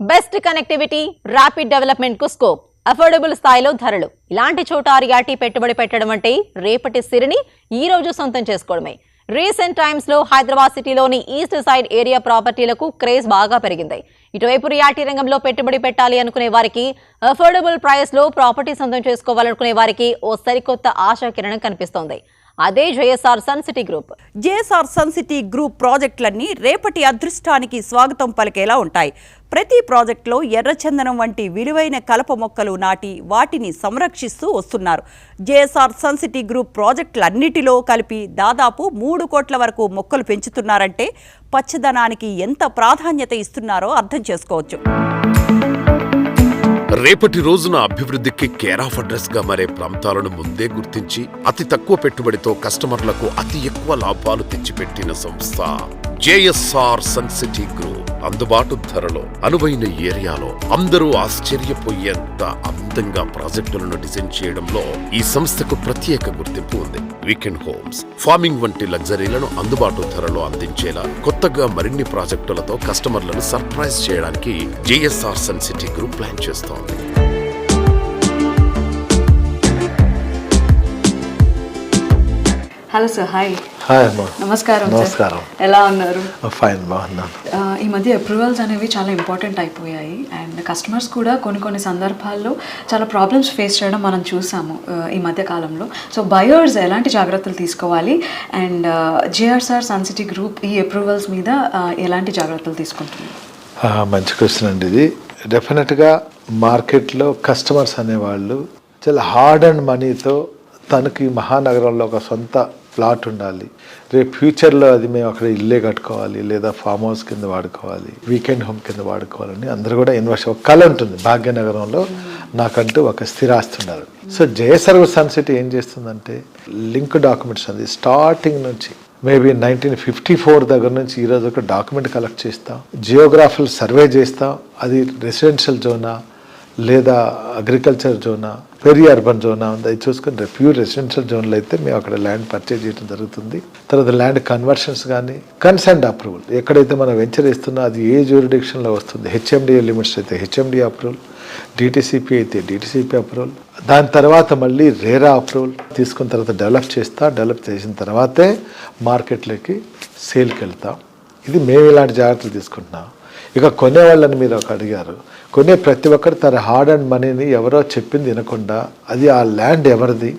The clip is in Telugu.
బెస్ట్ కనెక్టివిటీ, ర్యాపిడ్ డెవలప్మెంట్ కు స్కోప్, అఫోర్డబుల్ స్థాయిలో ధరలు. ఇలాంటి చోట రియాలిటీ పెట్టుబడి పెట్టడం అంటే రేపటి సిరిని ఈ రోజు సొంతం చేసుకోవడమే. రీసెంట్ టైమ్స్ లో హైదరాబాద్ సిటీలోని ఈస్ట్ సైడ్ ఏరియా ప్రాపర్టీలకు క్రేజ్ బాగా పెరిగింది. ఇటువైపు రియాలిటీ రంగంలో పెట్టుబడి పెట్టాలి అనుకునే వారికి, అఫోర్డబుల్ ప్రైస్ లో ప్రాపర్టీ సొంతం చేసుకోవాలనుకునే వారికి ఓ సరికొత్త ఆశాకిరణం కనిపిస్తోంది. అదే JSR sun city Group. JSR sun city Group ప్రాజెక్టులన్నీ రేపటి అదృష్టానికి స్వాగతం పలికేలా ఉంటాయి. ప్రతి ప్రాజెక్టులో ఎర్రచందనం వంటి విలువైన కలప మొక్కలు నాటి వాటిని సంరక్షిస్తూ వస్తున్నారు. జేఎస్ఆర్ సన్ సిటీ గ్రూప్ ప్రాజెక్టులన్నిటిలో కలిపి దాదాపు 3 కోట్ల వరకు మొక్కలు పెంచుతున్నారంటే పచ్చదనానికి ఎంత ప్రాధాన్యత ఇస్తున్నారో అర్థం చేసుకోవచ్చు. రేపటి రోజున అభివృద్ధికి కేర్ ఆఫ్ అడ్రస్ గా మారే ప్రాంతాలను ముందే గుర్తించి అతి తక్కువ పెట్టుబడితో కస్టమర్లకు అతి ఎక్కువ లాభాలు తెచ్చిపెట్టిన సంస్థ జేఎస్ఆర్ సన్ సిటీ గ్రూప్. అందుబాటు ధరలో, అనువైన ఏరియాలో, అందరూ ఆశ్చర్యపోయేంత అందంగా ప్రాజెక్టులను డిజైన్ చేయడంలో ఈ సంస్థకు ప్రత్యేక గుర్తింపు ఉంది. వీకెండ్ హోమ్స్, ఫార్మింగ్ వంటి లగ్జరీలను అందుబాటు ధరలో అందించేలా కొత్తగా మరిన్ని ప్రాజెక్టులతో కస్టమర్లను సర్ప్రైజ్ చేయడానికి JSR sun city Group plan చేస్తోంది. Hello sir, hi. హాయ్ అమ్మా. నమస్కారం. నమస్కారం. ఎలా ఉన్నారు? ఫైన్, బాగున్నాను. ఈ మధ్య అప్రూవల్స్ అనేవి చాలా ఇంపార్టెంట్ అయిపోయాయి అండ్ కస్టమర్స్ కూడా కొన్ని సందర్భాల్లో చాలా ప్రాబ్లమ్స్ ఫేస్ చేయడం మనం చూసాము ఈ మధ్య కాలంలో. సో బయర్స్ ఎలాంటి జాగ్రత్తలు తీసుకోవాలి and JSR sun city group ఈ అప్రూవల్స్ మీద ఎలాంటి జాగ్రత్తలు తీసుకుంటుంది? మంచి క్వశ్చన్ అండి ఇది. డెఫినెట్గా మార్కెట్లో కస్టమర్స్ అనేవాళ్ళు చాలా హార్డ్ అండ్ మనీతో తనకి మహానగరంలో ఒక సొంత ప్లాట్ ఉండాలి, రేపు ఫ్యూచర్లో అది మేము అక్కడ ఇల్లే కట్టుకోవాలి, లేదా ఫామ్ హౌస్ కింద వాడుకోవాలి, వీకెండ్ హోమ్ కింద వాడుకోవాలని అందరూ కూడా ఇన్వెస్ట్, ఒక కళ ఉంటుంది భాగ్యనగరంలో నాకంటూ ఒక స్థిరాస్తి ఉండాలి. సో జేఎస్ఆర్ సన్ సిటీ ఏం చేస్తుందంటే లింక్ డాక్యుమెంట్స్ అది స్టార్టింగ్ నుంచి మేబీ 1954 దగ్గర నుంచి ఈరోజు ఒక డాక్యుమెంట్ కలెక్ట్ చేస్తాం, జియోగ్రాఫికల్ సర్వే చేస్తాం, అది రెసిడెన్షియల్ జోనా లేదా agriculture Zona, peri urban Zona ఉంది, అది చూసుకుని ప్యూర్ రెసిడెన్షియల్ జోన్లో అయితే మేము అక్కడ ల్యాండ్ పర్చేజ్ చేయడం జరుగుతుంది. తర్వాత ల్యాండ్ కన్వర్షన్స్ కానీ కన్సెంట్ అప్రూవల్, ఎక్కడైతే మనం వెంచర్ ఇస్తున్నా అది ఏ జ్యూరిడిక్షన్లో వస్తుంది, హెచ్ఎండిఏ లిమిట్స్ అయితే హెచ్ఎండిఏ అప్రూవల్, డిటిసిపి అయితే డిటిసిపి అప్రూవల్, దాని తర్వాత మళ్ళీ రేరా అప్రూవల్ తీసుకున్న తర్వాత డెవలప్ చేసిన తర్వాతే మార్కెట్లోకి సేల్కి వెళ్తాం. ఇది మేము ఇలాంటి జాగ్రత్తలు తీసుకుంటున్నాం. ఇక కొనేవాళ్ళని మీరు ఒక అడిగారు, కొనే ప్రతి ఒక్కరు తన హార్డ్ అండ్ మనీని ఎవరో చెప్పింది వినకుండా, అది ఆ ల్యాండ్ ఎవరిది,